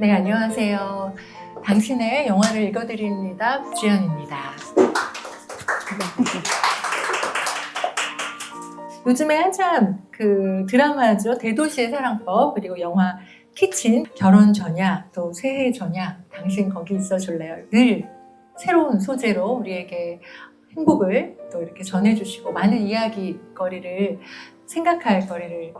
네, 안녕하세요. 당신의 영화를 읽어드립니다. 주연입니다. 요즘에 한참 그 드라마죠. 대도시의 사랑법, 그리고 영화 키친, 결혼 전야, 또 새해 전야, 당신 거기 있어 줄래요? 늘 새로운 소재로 우리에게 행복을 또 이렇게 전해주시고 많은 이야기거리를, 생각할 거리를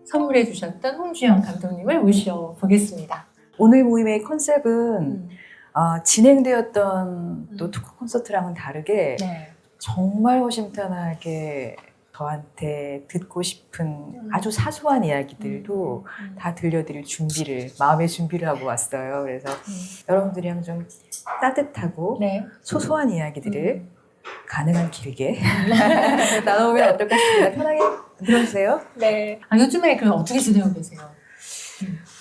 선물해 주셨던 홍주영 감독님을 모셔보겠습니다. 오늘 모임의 컨셉은 진행되었던 또 토크 콘서트랑은 다르게 네. 정말 허심탄회하게 저한테 듣고 싶은 아주 사소한 이야기들도 다 들려드릴 마음의 준비를 하고 왔어요. 그래서 여러분들이랑 좀 따뜻하고 네. 소소한 이야기들을 가능한 길게 나눠보면 어떨까 싶습니다. 편하게 들어주세요. 네. 요즘에 그럼 어떻게 지내고 계세요?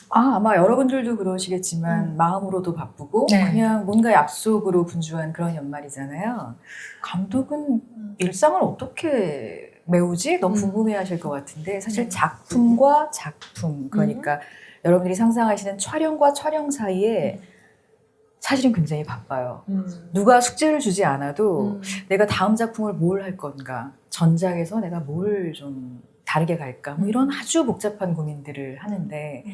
아마 여러분들도 그러시겠지만 마음으로도 바쁘고 네. 그냥 뭔가 약속으로 분주한 그런 연말이잖아요. 감독은 일상을 어떻게 메우지? 너무 궁금해하실 것 같은데 사실 작품과 작품, 그러니까 여러분들이 상상하시는 촬영과 촬영 사이에 사실은 굉장히 바빠요. 누가 숙제를 주지 않아도 내가 다음 작품을 뭘 할 건가, 전작에서 내가 뭘 좀 다르게 갈까, 뭐 이런 아주 복잡한 고민들을 하는데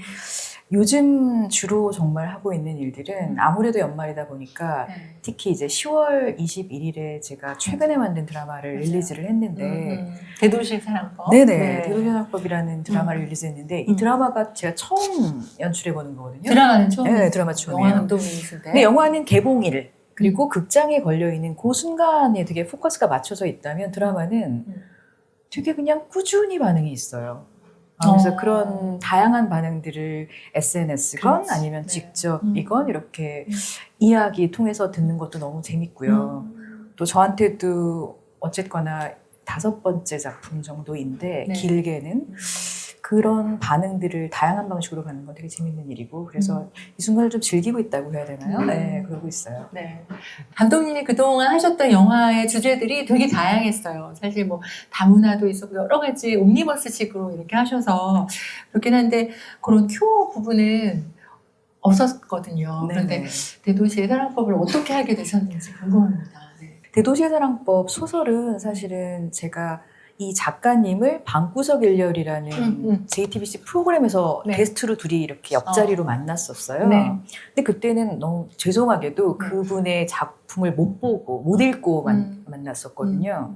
요즘 주로 정말 하고 있는 일들은 아무래도 연말이다 보니까 특히 이제 10월 21일에 제가 최근에 만든 드라마를 릴리즈를 했는데 대도시의 사랑법. 네네, 네. 대도시의 사랑법이라는 드라마를 릴리즈했는데 이 드라마가 제가 처음 연출해보는 거거든요. 드라마는 처음이에요. 네, 드라마 처음이에요. 영화 감독님이신데. 근데 영화는 개봉일 그리고 극장에 걸려있는 그 순간에 되게 포커스가 맞춰져 있다면 드라마는 되게 그냥 꾸준히 반응이 있어요. 그래서 그런 다양한 반응들을 SNS건 아니면 직접이건 이렇게 이야기 통해서 듣는 것도 너무 재밌고요. 또 저한테도 어쨌거나 5번째 작품 정도인데 길게는 그런 반응들을 다양한 방식으로 받는 건 되게 재밌는 일이고 그래서 이 순간을 좀 즐기고 있다고 해야 되나요? 네, 그러고 있어요. 네. 감독님이 그동안 하셨던 영화의 주제들이 되게 다양했어요. 사실 뭐 다문화도 있었고 여러 가지 옴니버스식으로 이렇게 하셔서 그렇긴 한데 그런 큐어 부분은 없었거든요. 그런데 대도시의 사랑법을 어떻게 하게 되셨는지 궁금합니다. 네. 대도시의 사랑법 소설은 사실은 제가 이 작가님을 방구석 일렬이라는 JTBC 프로그램에서 게스트로 둘이 이렇게 옆자리로 만났었어요. 네. 근데 그때는 너무 죄송하게도 그분의 작품을 못 보고 못 읽고 만났었거든요.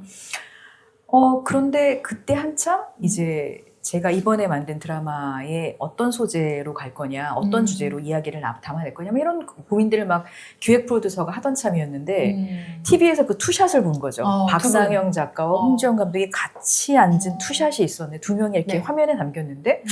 그런데 그때 한참 이제 제가 이번에 만든 드라마에 어떤 소재로 갈 거냐, 어떤 주제로 이야기를 담아낼 거냐, 뭐 이런 고민들을 막 기획 프로듀서가 하던 참이었는데 TV에서 그 투샷을 본 거죠. 박상영 작가와 홍지영 감독이 같이 앉은 투샷이 있었는데 두 명이 이렇게 화면에 담겼는데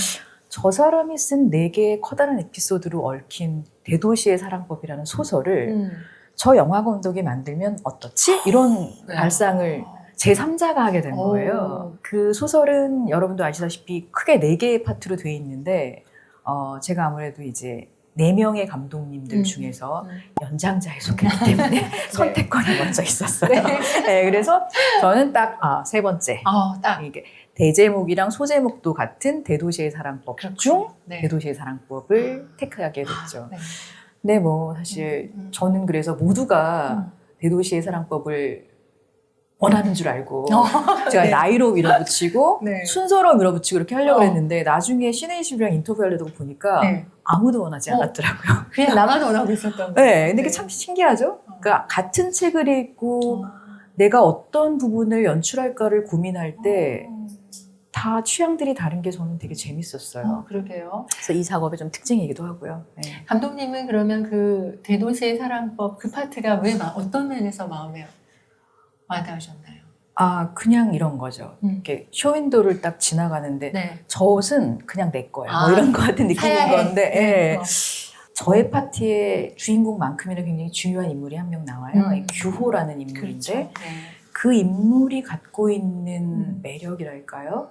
저 사람이 쓴 4개의 커다란 에피소드로 얽힌 대도시의 사랑법이라는 소설을 저 영화 감독이 만들면 어떻지? 이런 발상을 제3자가 하게 된 거예요. 그 소설은 여러분도 아시다시피 크게 4개의 파트로 되어 있는데 제가 아무래도 이제 4명의 감독님들 중에서 연장자에 속했기 때문에 선택권이 먼저 있었어요. 네, 그래서 저는 딱 3번째 이게 대제목이랑 소제목도 같은 대도시의 사랑법 중 대도시의 사랑법을 택하게 됐죠. 네, 뭐 사실 저는 그래서 모두가 대도시의 사랑법을 원하는 줄 알고 제가 나이로 밀어붙이고 순서로 밀어붙이고 이렇게 하려고 했는데 나중에 신혜이씨랑 인터뷰하려고 보니까 아무도 원하지 않았더라고요. 그냥 나만 원하고 있었던 거예요. 네, 근데 그게 참 신기하죠? 그러니까 같은 책을 읽고 내가 어떤 부분을 연출할까를 고민할 때 다 취향들이 다른 게 저는 되게 재밌었어요. 그러게요. 그래서 이 작업의 좀 특징이기도 하고요. 네. 감독님은 그러면 그 대도시의 사랑법 그 파트가 왜 어떤 면에서 마음에 와닿으셨나요? 그냥 이런 거죠. 이렇게 쇼윈도를 딱 지나가는데 저 옷은 그냥 내 거야. 뭐 이런 거 같은 느낌인 건데 저의 파티의 주인공만큼이나 굉장히 중요한 인물이 한 명 나와요. 규호라는 인물인데 그 인물이 갖고 있는 매력이랄까요?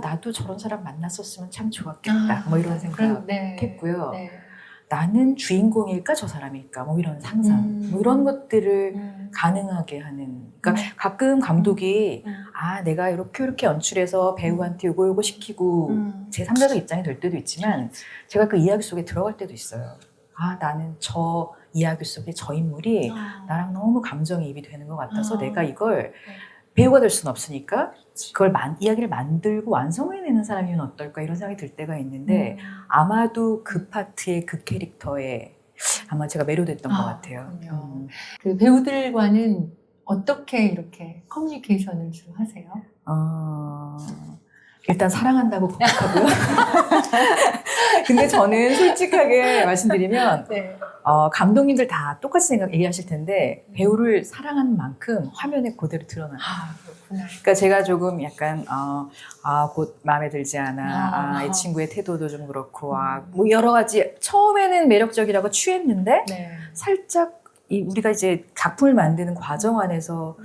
나도 저런 사람 만났었으면 참 좋았겠다. 뭐 이런 생각 했고요. 나는 주인공일까 저 사람일까 뭐 이런 상상 뭐 이런 것들을 가능하게 하는 그러니까 가끔 감독이 아 내가 이렇게 연출해서 배우한테 요거 시키고 제 3자적 입장이 될 때도 있지만 제가 그 이야기 속에 들어갈 때도 있어요. 아 나는 저 이야기 속에 저 인물이 나랑 너무 감정이입이 되는 것 같아서 내가 이걸 배우가 될 수는 없으니까 그걸 이야기를 만들고 완성해내는 사람이면 어떨까 이런 생각이 들 때가 있는데 아마도 그 파트의 그 캐릭터에 아마 제가 매료됐던 것 같아요. 그 배우들과는 어떻게 이렇게 커뮤니케이션을 주로 하세요? 일단 사랑한다고 고백하고요. 근데 저는 솔직하게 말씀드리면 네. 감독님들 다 똑같이 얘기하실 텐데 배우를 사랑하는 만큼 화면에 그대로 드러나요. 그렇구나. 그러니까 제가 조금 약간 곧 마음에 들지 않아. 이 친구의 태도도 좀 그렇고 뭐 여러 가지 처음에는 매력적이라고 취했는데 네. 살짝 우리가 이제 작품을 만드는 과정 안에서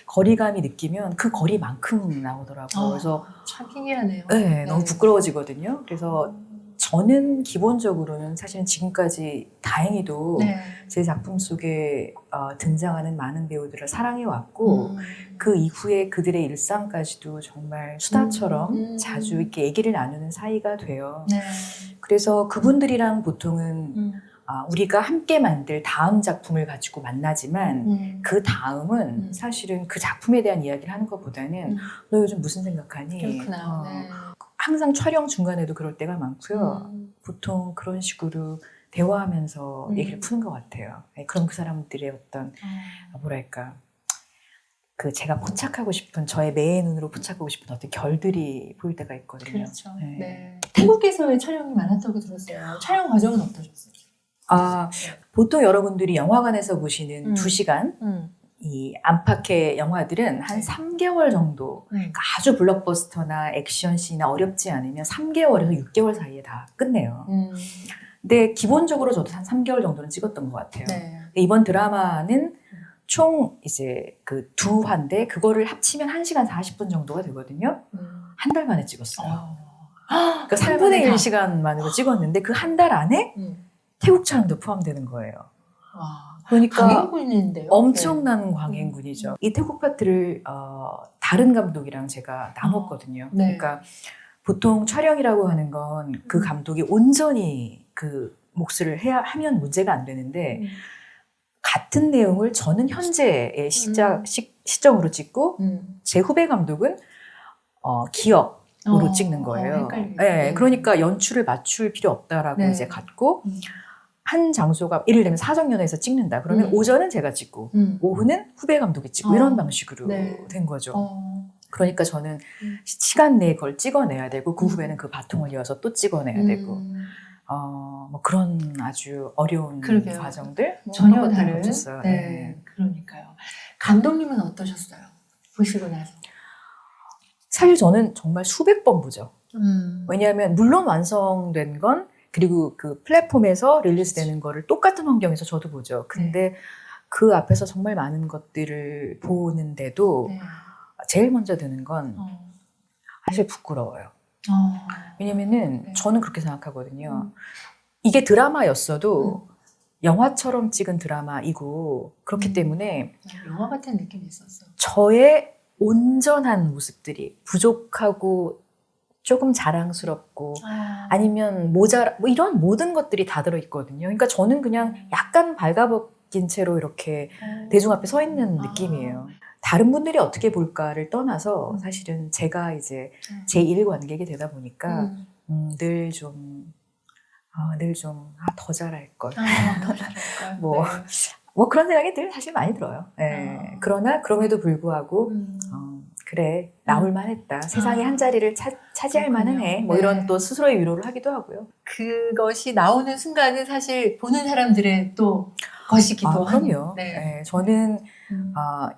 거리감이 느끼면 그 거리만큼 나오더라고요. 그래서 참 희귀하네요. 네, 너무 부끄러워지거든요. 그래서 저는 기본적으로는 사실은 지금까지 다행히도 제 작품 속에 등장하는 많은 배우들을 사랑해왔고 그 이후에 그들의 일상까지도 정말 수다처럼 자주 이렇게 얘기를 나누는 사이가 돼요. 그래서 그분들이랑 보통은 우리가 함께 만들 다음 작품을 가지고 만나지만 그 다음은 사실은 그 작품에 대한 이야기를 하는 것보다는 너 요즘 무슨 생각하니? 그렇구나. 항상 촬영 중간에도 그럴 때가 많고요. 보통 그런 식으로 대화하면서 얘기를 푸는 것 같아요. 그럼 그 사람들의 어떤 뭐랄까 그 제가 포착하고 싶은 저의 매의 눈으로 포착하고 싶은 어떤 결들이 보일 때가 있거든요. 그렇죠. 네. 태국에서의 촬영이 많았다고 들었어요. 촬영 과정은 어떠셨어요? 보통 여러분들이 영화관에서 보시는 2시간 이 안팎의 영화들은 한 3개월 정도 그러니까 아주 블록버스터나 액션씬이나 어렵지 않으면 3개월에서 6개월 사이에 다 끝내요. 근데 기본적으로 저도 한 3개월 정도는 찍었던 것 같아요. 근데 이번 드라마는 총 이제 그 2화인데 그거를 합치면 1시간 40분 정도가 되거든요. 한 달 만에 찍었어요. 그러니까 3분의 1 시간 만으로 찍었는데 그 한 달 안에 태국 촬영도 포함되는 거예요. 그러니까 광해군인데요. 엄청난 광해군이죠. 이 태국 파트를 다른 감독이랑 제가 나눴거든요. 그러니까 보통 촬영이라고 하는 건 그 감독이 온전히 그 몫을 하면 문제가 안 되는데 같은 내용을 저는 현재의 시점으로 찍고 제 후배 감독은 기억으로 찍는 거예요. 네, 그러니까 연출을 맞출 필요 없다라고 이제 갖고 한 장소가 예를 들면 사정연에서 찍는다. 그러면 오전은 제가 찍고 오후는 후배 감독이 찍고 이런 방식으로 된 거죠. 그러니까 저는 시간 내에 그걸 찍어내야 되고 그 후배는 그 바통을 이어서 또 찍어내야 되고 뭐 그런 아주 어려운 과정들 전혀 다른 거쳤어요. 그러니까요. 감독님은 어떠셨어요? 보시고 나서. 사실 저는 정말 수백 번 보죠. 왜냐하면 물론 완성된 건 그리고 그 플랫폼에서 릴리즈되는 거를 똑같은 환경에서 저도 보죠. 근데 그 앞에서 정말 많은 것들을 보는데도 제일 먼저 드는 건 사실 부끄러워요. 왜냐면은 저는 그렇게 생각하거든요. 이게 드라마였어도 영화처럼 찍은 드라마이고 그렇기 때문에 영화 같은 느낌이 있었어. 저의 온전한 모습들이 부족하고 조금 자랑스럽고 아니면 뭐 이런 모든 것들이 다 들어있거든요. 그러니까 저는 그냥 약간 발가벗긴 채로 이렇게 대중 앞에 서 있는 느낌이에요. 다른 분들이 어떻게 볼까를 떠나서 사실은 제가 이제 제1 관객이 되다 보니까 늘 좀 더 잘할 걸. 뭐 그런 생각이 사실 많이 들어요. 그러나 그럼에도 불구하고 그래 나올만 했다. 세상에 한 자리를 차지할 만은 해. 뭐 이런 또 스스로의 위로를 하기도 하고요. 그것이 나오는 순간은 사실 보는 사람들의 또 것이기도 하고. 그럼요. 저는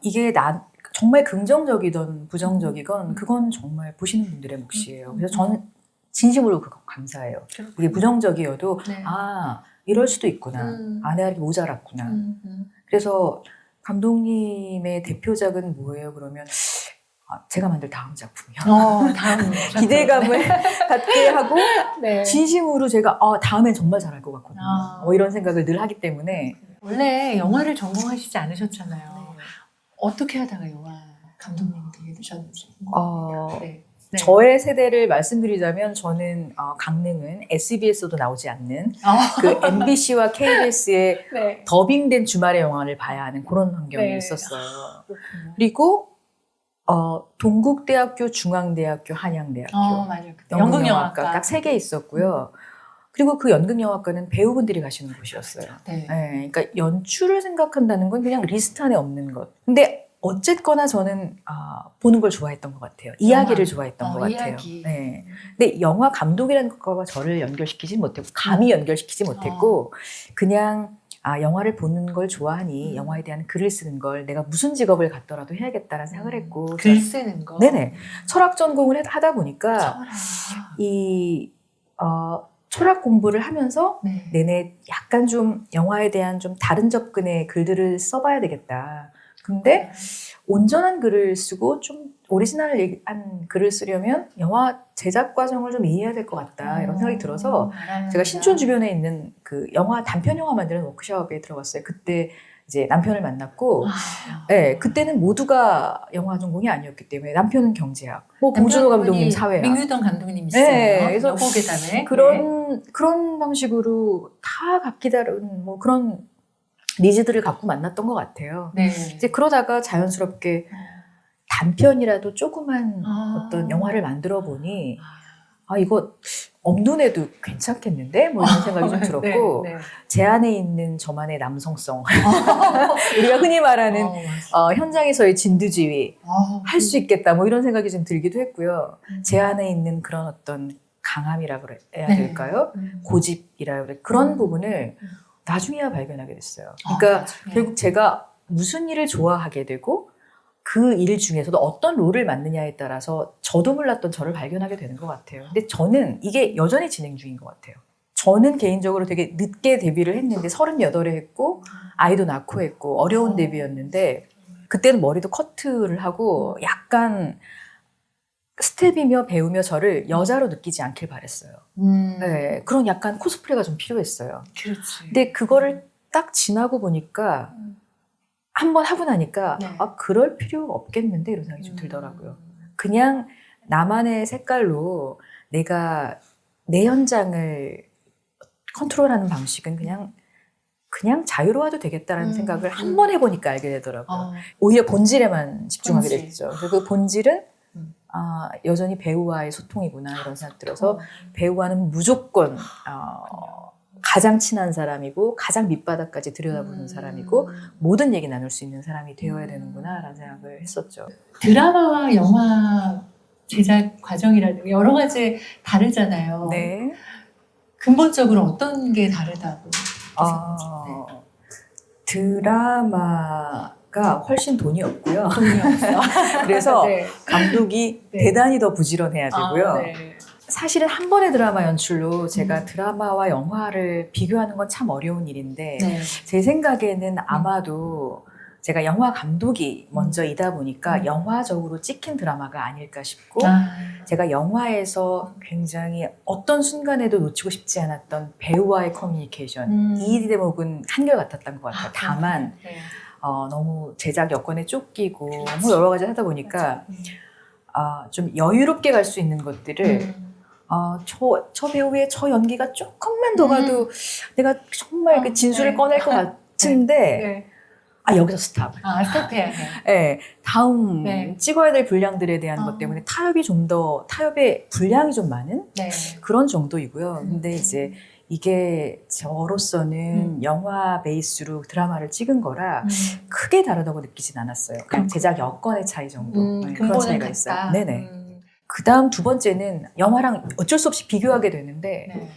이게 정말 긍정적이든 부정적이건 그건 정말 보시는 분들의 몫이에요. 그래서 저는 진심으로 그거 감사해요. 이게 부정적이어도 이럴 수도 있구나. 내가 이렇게 모자랐구나. 그래서 감독님의 대표작은 뭐예요? 그러면 제가 만들 다음 작품이요. 다음 기대감을 갖게 하고 네. 진심으로 제가 다음엔 정말 잘할 것 같거든요. 이런 생각을 늘 하기 때문에. 원래 영화를 전공하시지 않으셨잖아요. 네. 어떻게 하다가 영화 감독님이 되게 되셨는지. 네. 네. 저의 세대를 말씀드리자면 저는 강릉은 SBS도 나오지 않는 그 MBC와 KBS의 네. 더빙된 주말의 영화를 봐야 하는 그런 환경이 네. 있었어요. 그렇군요. 그리고 동국대학교, 중앙대학교, 한양대학교, 맞아요. 연극영화과 딱 3개 있었고요. 그리고 그 연극영화과는 배우분들이 가시는 곳이었어요. 네. 네, 그러니까 연출을 생각한다는 건 그냥 리스트 안에 없는 것. 근데 어쨌거나 저는 보는 걸 좋아했던 것 같아요. 이야기를 좋아했던 것 같아요. 이야기. 네. 근데 영화 감독이라는 것과 저를 연결시키지 못했고 감히 연결시키지 못했고 그냥 영화를 보는 걸 좋아하니 영화에 대한 글을 쓰는 걸 내가 무슨 직업을 갖더라도 해야겠다라는 생각을 했고 글 쓰는 거. 네네. 철학 전공을 하다 보니까 이 철학 공부를 하면서 네. 내내 약간 좀 영화에 대한 좀 다른 접근의 글들을 써봐야 되겠다. 근데 온전한 글을 쓰고 좀 오리지널한 글을 쓰려면 영화 제작 과정을 좀 이해해야 될 것 같다 이런 생각이 들어서 제가 신촌 주변에 있는 그 영화 단편 영화 만드는 워크숍에 들어갔어요. 그때 이제 남편을 만났고, 네, 그때는 모두가 영화 전공이 아니었기 때문에 남편은 경제학, 봉준호 감독님 사회학, 민규동 감독님이시죠. 네, 그래서 여고괴담에 그런 방식으로 다 각기 다른 뭐 그런 니즈들을 갖고 만났던 것 같아요. 네. 이제 그러다가 자연스럽게 단편이라도 조그만 어떤 영화를 만들어 보니 이거 엄눈에도 괜찮겠는데? 뭐 이런 생각이 좀 들었고 네, 네. 제 안에 있는 저만의 남성성 우리가 흔히 말하는 현장에서의 진두지휘 할 수 있겠다 뭐 이런 생각이 좀 들기도 했고요. 제 안에 있는 그런 어떤 강함이라고 해야 될까요? 고집이라 그래 그런 부분을 나중에야 발견하게 됐어요. 그러니까 결국 제가 무슨 일을 좋아하게 되고 그 일 중에서도 어떤 롤을 맡느냐에 따라서 저도 몰랐던 저를 발견하게 되는 것 같아요. 근데 저는 이게 여전히 진행 중인 것 같아요. 저는 개인적으로 되게 늦게 데뷔를 했는데 38에 했고 아이도 낳고 했고 어려운 데뷔였는데 그때는 머리도 커트를 하고 약간 스텝이며 배우며 저를 여자로 느끼지 않길 바랬어요. 네, 그런 약간 코스프레가 좀 필요했어요. 그렇지. 근데 그거를 딱 지나고 보니까 한번 하고 나니까 네. 그럴 필요 없겠는데 이런 생각이 좀 들더라고요. 그냥 나만의 색깔로 내가 내 현장을 컨트롤하는 방식은 그냥 자유로워도 되겠다라는 생각을 한 번 해보니까 알게 되더라고요. 오히려 본질에만 집중하게 됐죠. 그래서 그 본질은 여전히 배우와의 소통이구나 이런 생각 들어서 배우와는 무조건 가장 친한 사람이고 가장 밑바닥까지 들여다보는 사람이고 모든 얘기 나눌 수 있는 사람이 되어야 되는구나 라는 생각을 했었죠. 드라마와 영화 제작 과정이라든가 여러 가지 다르잖아요. 네. 근본적으로 어떤 게 다르다고 생각하세요? 드라마가 훨씬 돈이 없고요. 돈이 없어. 그래서 네. 감독이 네. 대단히 더 부지런해야 되고요. 네. 사실은 한 번의 드라마 연출로 제가 드라마와 영화를 비교하는 건 참 어려운 일인데 네. 제 생각에는 아마도 제가 영화 감독이 먼저이다 보니까 영화적으로 찍힌 드라마가 아닐까 싶고 제가 영화에서 굉장히 어떤 순간에도 놓치고 싶지 않았던 배우와의 커뮤니케이션 이 대목은 한결같았던 것 같아요. 다만 네. 너무 제작 여건에 쫓기고 뭐 여러 가지 하다 보니까 좀 여유롭게 갈 수 있는 것들을 저 배우의 저 연기가 조금만 더 가도 내가 정말 그 진술을 네. 꺼낼 것 같은데 네. 여기서 스탑. 스탑해야 해. 네, 다음 네. 찍어야 될 분량들에 대한 것 때문에 타협의 분량이 좀 많은 네. 그런 정도이고요. 근데 이제 이게 저로서는 영화 베이스로 드라마를 찍은 거라 크게 다르다고 느끼진 않았어요. 그냥 제작 여건의 차이 정도. 네, 그런 차이가 있어요. 네네. 그 다음 두 번째는 영화랑 어쩔 수 없이 비교하게 되는데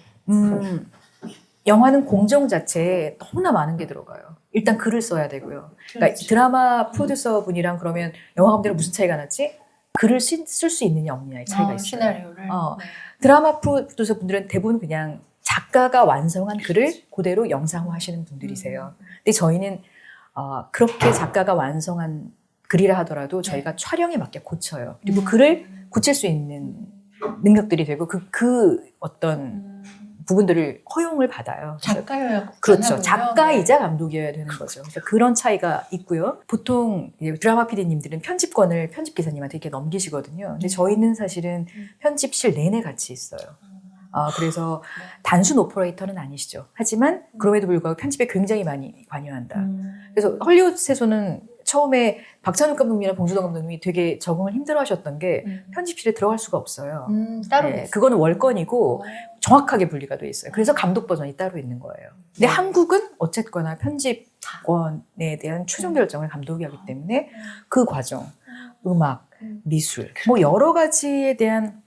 영화는 공정 자체에 너무나 많은 게 들어가요. 일단 글을 써야 되고요. 그러니까 드라마 프로듀서 분이랑 그러면 영화 감독이랑 무슨 차이가 났지? 글을 쓸 수 있느냐 없느냐의 차이가 있어요. 시나리오를. 네. 드라마 프로듀서 분들은 대부분 그냥 작가가 완성한 글을 그대로 영상화하시는 분들이세요. 근데 저희는 그렇게 작가가 완성한 글이라 하더라도 저희가 촬영에 맞게 고쳐요. 그리고 글을 고칠 수 있는 능력들이 되고 그 어떤 부분들을 허용을 받아요. 작가여야 그렇죠. 작가이자 감독이어야 되는 거죠. 그래서 그런 차이가 있고요. 보통 이제 드라마 PD님들은 편집권을 편집 기사님한테 이렇게 넘기시거든요. 근데 저희는 사실은 편집실 내내 같이 있어요. 그래서 단순 오퍼레이터는 아니시죠. 하지만 그럼에도 불구하고 편집에 굉장히 많이 관여한다. 그래서 헐리우드에서는 처음에 박찬욱 감독님이나 봉준호 감독님이 되게 적응을 힘들어하셨던 게 편집실에 들어갈 수가 없어요. 따로 네, 그거는 월권이고 정확하게 분리가 돼 있어요. 그래서 감독 버전이 따로 있는 거예요. 근데 한국은 어쨌거나 편집권에 대한 최종 결정을 감독이 하기 때문에 그 과정, 음악, 미술, 뭐 여러 가지에 대한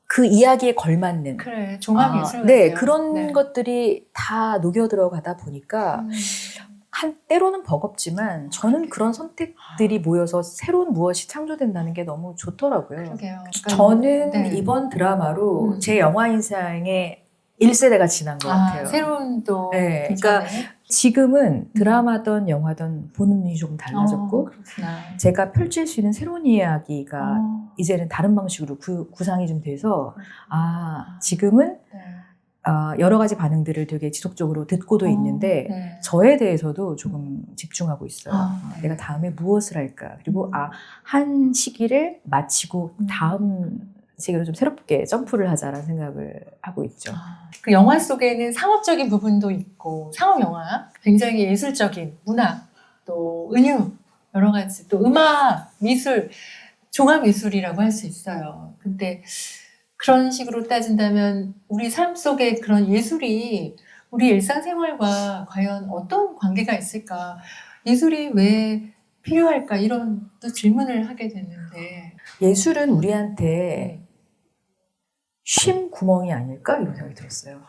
그 이야기에 걸맞는 그래 종합예술 네, 그런 것들이 다 녹여 들어가다 보니까 때로는 버겁지만 저는 그런 선택들이 모여서 새로운 무엇이 창조된다는 게 너무 좋더라고요. 그러게요. 저는 이번 드라마로 제 영화 인생의 1세대가 지난 것 같아요. 새로운 또 네, 그러니까 지금은 드라마든 영화든 보는 눈이 조금 달라졌고 제가 펼칠 수 있는 새로운 이야기가 이제는 다른 방식으로 구상이 좀 돼서 지금은 여러 가지 반응들을 되게 지속적으로 듣고도 있는데 저에 대해서도 조금 집중하고 있어요. 내가 다음에 무엇을 할까? 그리고 한 시기를 마치고 다음 시기로 좀 새롭게 점프를 하자라는 생각을 하고 있죠. 그 영화 속에는 상업적인 부분도 있고 상업 영화, 굉장히 예술적인 문학, 또 은유, 여러 가지 또 음악, 미술, 종합 예술이라고 할 수 있어요. 근데 그런 식으로 따진다면 우리 삶 속에 그런 예술이 우리 일상생활과 과연 어떤 관계가 있을까? 예술이 왜 필요할까? 이런 또 질문을 하게 되는데 예술은 우리한테 쉼 구멍이 아닐까? 이런 생각이 들었어요.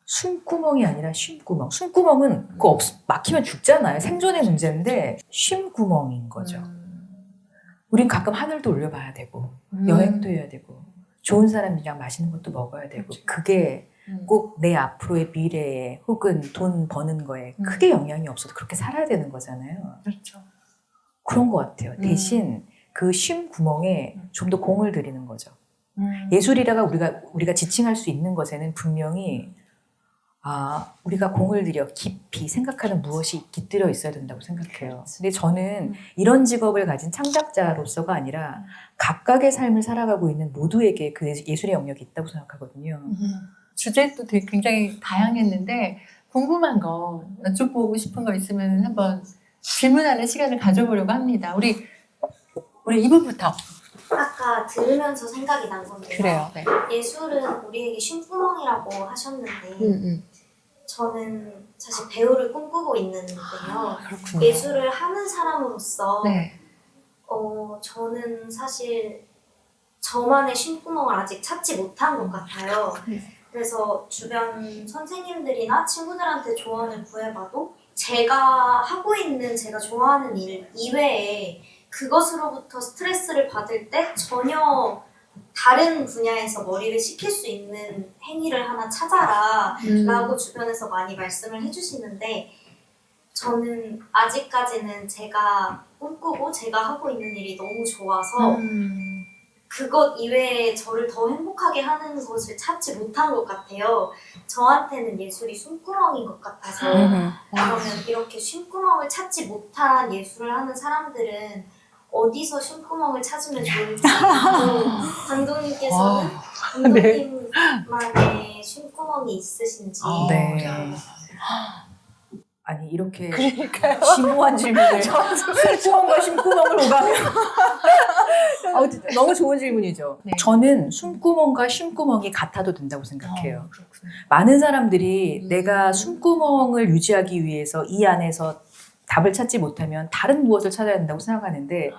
숨구멍이 아니라 쉼구멍. 숨구멍은 그거 막히면 죽잖아요. 생존의 문제인데 쉼 구멍인 거죠. 우린 가끔 하늘도 올려봐야 되고 여행도 해야 되고 좋은 사람들이랑 맛있는 것도 먹어야 되고 그게 꼭 내 앞으로의 미래에 혹은 돈 버는 거에 크게 영향이 없어도 그렇게 살아야 되는 거잖아요. 그렇죠. 그런 것 같아요. 대신 그 쉼 구멍에 좀 더 공을 들이는 거죠. 예술이라가 우리가 지칭할 수 있는 것에는 분명히 우리가 공을 들여 깊이 생각하는 무엇이 깃들여 있어야 된다고 생각해요. 근데 저는 이런 직업을 가진 창작자로서가 아니라 각각의 삶을 살아가고 있는 모두에게 그 예술의 영역이 있다고 생각하거든요. 주제도 되게 굉장히 다양했는데 궁금한 거 여쭤보고 싶은 거 있으면 한번 질문하는 시간을 가져보려고 합니다. 우리 이분부터. 아까 들으면서 생각이 난 건데요. 그래요. 네. 예술은 우리에게 쉼구멍이라고 하셨는데 저는 사실 배우를 꿈꾸고 있는데요. 그렇군요. 예술을 하는 사람으로서 네. 저는 사실 저만의 쉼구멍을 아직 찾지 못한 것 같아요. 그래서 주변 선생님들이나 친구들한테 조언을 구해봐도 제가 하고 있는 제가 좋아하는 일 이외에 그것으로부터 스트레스를 받을 때 전혀 다른 분야에서 머리를 식힐 수 있는 행위를 하나 찾아라 라고 주변에서 많이 말씀을 해주시는데 저는 아직까지는 제가 꿈꾸고 제가 하고 있는 일이 너무 좋아서 그것 이외에 저를 더 행복하게 하는 것을 찾지 못한 것 같아요. 저한테는 예술이 숨구멍인 것 같아서 그러면 이렇게 숨구멍을 찾지 못한 예술을 하는 사람들은 어디서 숨구멍을 찾으면 좋을지 감독님께서는 감독님만의 숨구멍이 있으신지 네. 아니 이렇게 심오한 질문을 숨구멍과 숨구멍을 오가며 너무 좋은 질문이죠. 네. 저는 숨구멍과 쉼구멍이 같아도 된다고 생각해요. 많은 사람들이 내가 숨구멍을 유지하기 위해서 이 안에서 답을 찾지 못하면 다른 무엇을 찾아야 된다고 생각하는데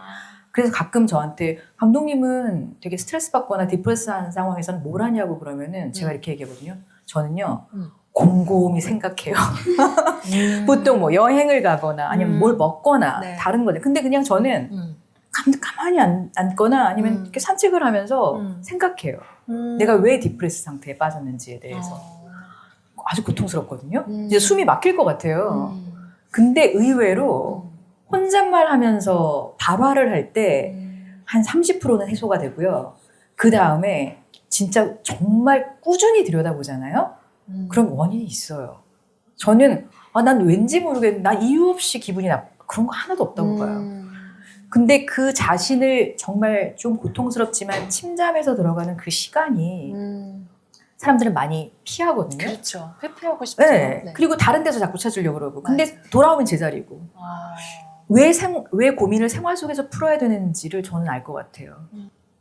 그래서 가끔 저한테 감독님은 되게 스트레스 받거나 디프레스한 상황에서는 뭘 하냐고 그러면은 제가 이렇게 얘기하거든요. 저는요 곰곰이 생각해요. 보통 뭐 여행을 가거나 아니면 뭘 먹거나 다른 거죠. 근데 그냥 저는 가만히 앉거나 아니면 이렇게 산책을 하면서 생각해요. 내가 왜 디프레스 상태에 빠졌는지에 대해서. 아주 고통스럽거든요. 이제 숨이 막힐 것 같아요. 근데 의외로 혼잣말 하면서 발화를 할 때 한 30%는 해소가 되고요. 그 다음에 진짜 정말 꾸준히 들여다보잖아요. 그럼 원인이 있어요. 저는 난 왠지 모르겠는데 나 이유 없이 기분이 그런 거 하나도 없다고 봐요. 근데 그 자신을 정말 좀 고통스럽지만 침잠에서 들어가는 그 시간이 사람들은 많이 피하거든요. 그렇죠. 회피하고 싶죠. 네. 네. 그리고 다른 데서 자꾸 찾으려고 그러고. 근데 맞아요. 돌아오면 제자리고. 아. 왜 고민을 생활 속에서 풀어야 되는지를 저는 알 것 같아요.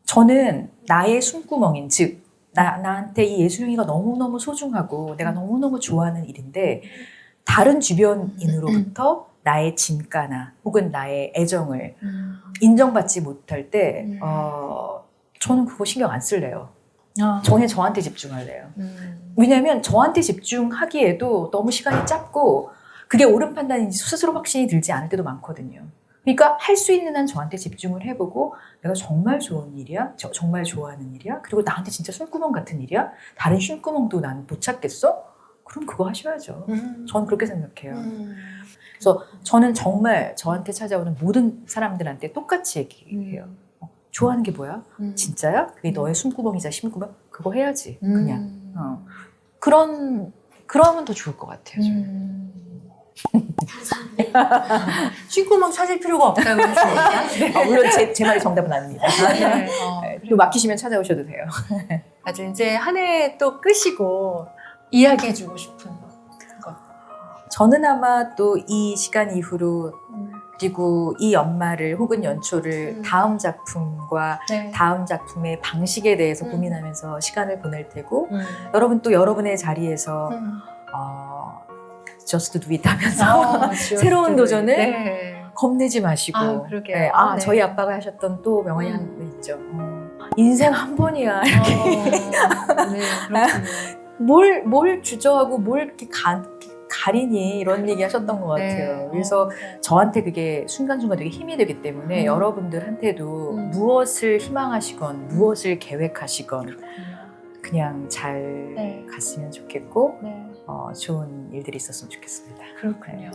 저는 나의 숨구멍인, 즉 나한테 이 예술행위가 너무너무 소중하고 내가 너무너무 좋아하는 일인데 다른 주변인으로부터 나의 진가나 혹은 나의 애정을 인정받지 못할 때 저는 그거 신경 안 쓸래요. 저는 저한테 집중할래요. 왜냐하면 저한테 집중하기에도 너무 시간이 짧고 그게 옳은 판단인지 스스로 확신이 들지 않을 때도 많거든요. 그러니까 할 수 있는 한 저한테 집중을 해보고 내가 정말 좋은 일이야? 정말 좋아하는 일이야? 그리고 나한테 진짜 숨구멍 같은 일이야? 다른 쉼구멍도 난 못 찾겠어? 그럼 그거 하셔야죠. 저는 그렇게 생각해요. 그래서 저는 정말 저한테 찾아오는 모든 사람들한테 똑같이 얘기해요. 좋아하는 게 뭐야? 진짜야? 그게 너의 숨구멍이자 쉼구멍? 그거 해야지. 그냥. 그러면 더 좋을 것 같아요. 저는. 쉴구멍 찾을 필요가 없다고 했으니까. 물론 제 말이 정답은 아닙니다. 또 맡기시면 찾아오셔도 돼요. 아주 이제 한 해 또 끄시고 이야기해주고 싶은 것. 저는 아마 또 이 시간 이후로 그리고 이 연말을 혹은 연초를 다음 작품과 네. 다음 작품의 방식에 대해서 고민하면서 시간을 보낼 테고 여러분 또 여러분의 자리에서 Just Do It 하면서 새로운 도전을 네. 겁내지 마시고 그러게요. 네, 네. 저희 아빠가 하셨던 또 명언이 한 있죠. 인생 한 번이야. 네, 그렇군요. 뭘 주저하고 뭘 이렇게 가리니 이런 얘기 하셨던 것 같아요. 네. 그래서 저한테 그게 순간순간 되게 힘이 되기 때문에 여러분들한테도 무엇을 희망하시건 무엇을 계획하시건 그냥 잘 네. 갔으면 좋겠고 네. 좋은 일들이 있었으면 좋겠습니다. 그렇군요.